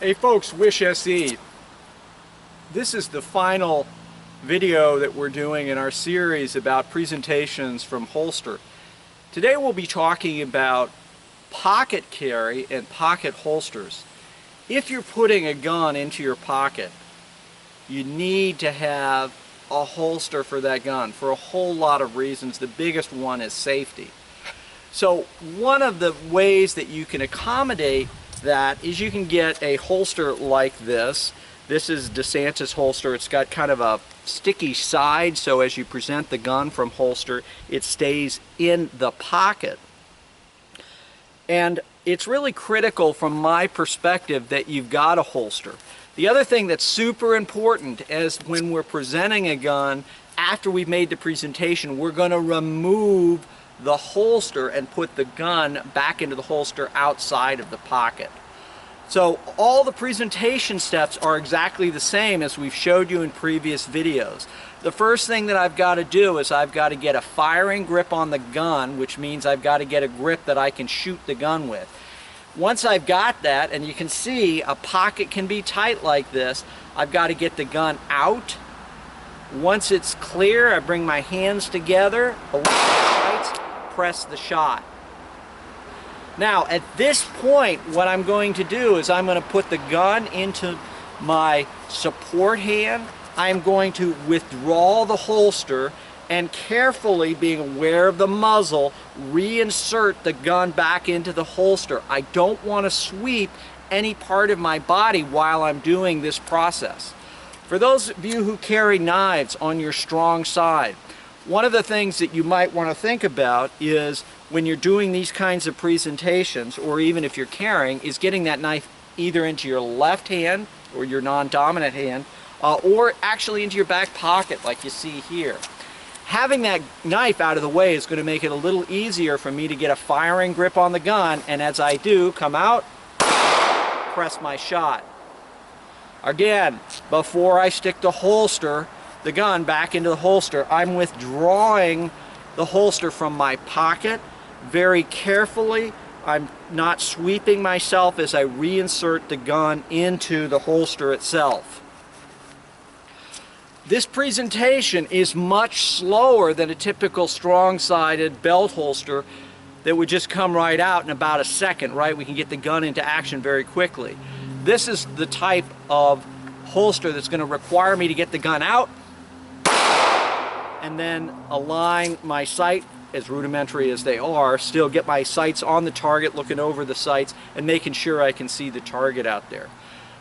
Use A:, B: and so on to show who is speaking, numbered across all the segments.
A: Hey folks, Wish SE. This is the final video that we're doing in our series about presentations from holster. Today we'll be talking about pocket carry and pocket holsters. If you're putting a gun into your pocket, you need to have a holster for that gun for a whole lot of reasons. The biggest one is safety. So one of the ways that you can accommodate that is you can get a holster like this. This is DeSantis holster. It's got kind of a sticky side, so as you present the gun from holster, it stays in the pocket. And it's really critical from my perspective that you've got a holster. The other thing that's super important is when we're presenting a gun, after we've made the presentation, we're going to remove the holster and put the gun back into the holster outside of the pocket. So all the presentation steps are exactly the same as we've showed you in previous videos. The first thing that I've got to do is I've got to get a firing grip on the gun, which means I've got to get a grip that I can shoot the gun with. Once I've got that, and you can see a pocket can be tight like this, I've got to get the gun out. Once it's clear, I bring my hands together, press the shot. Now at this point, what I'm going to do is I'm going to put the gun into my support hand. I'm going to withdraw the holster and carefully, being aware of the muzzle, reinsert the gun back into the holster. I don't want to sweep any part of my body while I'm doing this process. For those of you who carry knives on your strong side, one of the things that you might want to think about is when you're doing these kinds of presentations, or even if you're carrying, is getting that knife either into your left hand or your non-dominant hand, or actually into your back pocket like you see here. Having that knife out of the way is going to make it a little easier for me to get a firing grip on the gun, and as I do, come out, press my shot. Again, before I stick the gun back into the holster, I'm withdrawing the holster from my pocket very carefully. I'm not sweeping myself as I reinsert the gun into the holster itself. This presentation is much slower than a typical strong-sided belt holster that would just come right out in about a second, right? We can get the gun into action very quickly. This is the type of holster that's going to require me to get the gun out and then align my sight, as rudimentary as they are, still get my sights on the target, looking over the sights and making sure I can see the target out there.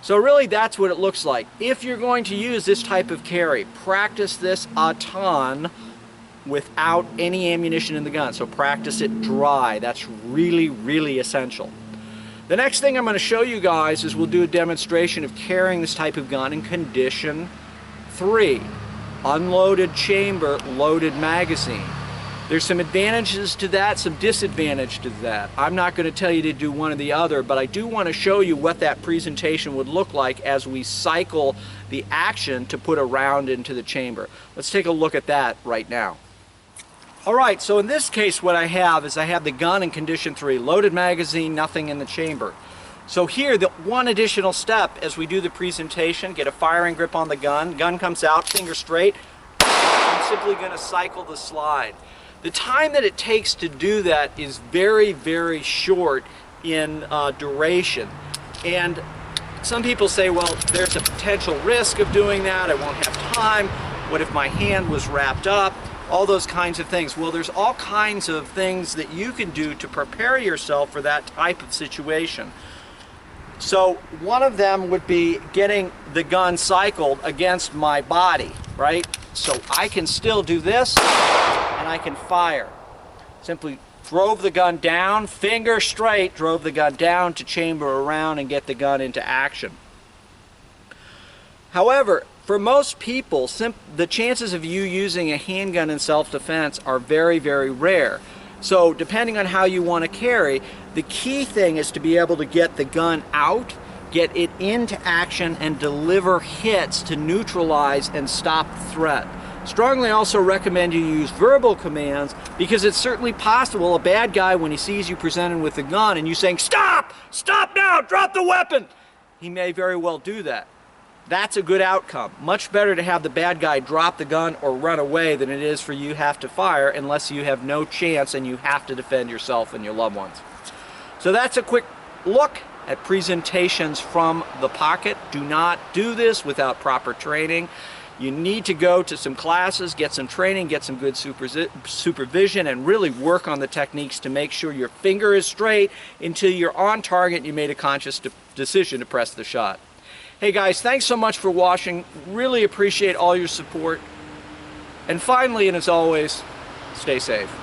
A: So really that's what it looks like. If you're going to use this type of carry, practice this a ton without any ammunition in the gun. So practice it dry. That's really, really essential. The next thing I'm going to show you guys is we'll do a demonstration of carrying this type of gun in condition 3. Unloaded chamber, loaded magazine. There's some advantages to that, some disadvantages to that. I'm not going to tell you to do one or the other, but I do want to show you what that presentation would look like as we cycle the action to put a round into the chamber. Let's take a look at that right now. Alright, so in this case what I have is I have the gun in condition 3, loaded magazine, nothing in the chamber. So here, the one additional step as we do the presentation, get a firing grip on the gun comes out, finger straight, I'm simply going to cycle the slide. The time that it takes to do that is very, very short in duration. And some people say, well, there's a potential risk of doing that, I won't have time, what if my hand was wrapped up, all those kinds of things. Well, there's all kinds of things that you can do to prepare yourself for that type of situation. So one of them would be getting the gun cycled against my body, right? So I can still do this and I can fire. Simply drove the gun down, finger straight, drove the gun down to chamber around and get the gun into action. However, for most people, the chances of you using a handgun in self-defense are very, very rare. So depending on how you want to carry, the key thing is to be able to get the gun out, get it into action, and deliver hits to neutralize and stop the threat. Strongly also recommend you use verbal commands because it's certainly possible a bad guy, when he sees you presented with a gun and you saying, "Stop! Stop now! Drop the weapon!" He may very well do that. That's a good outcome. Much better to have the bad guy drop the gun or run away than it is for you have to fire unless you have no chance and you have to defend yourself and your loved ones. So that's a quick look at presentations from the pocket. Do not do this without proper training. You need to go to some classes, get some training, get some good supervision, and really work on the techniques to make sure your finger is straight until you're on target and you made a conscious decision to press the shot. Hey guys, thanks so much for watching. Really appreciate all your support. And finally, and as always, stay safe.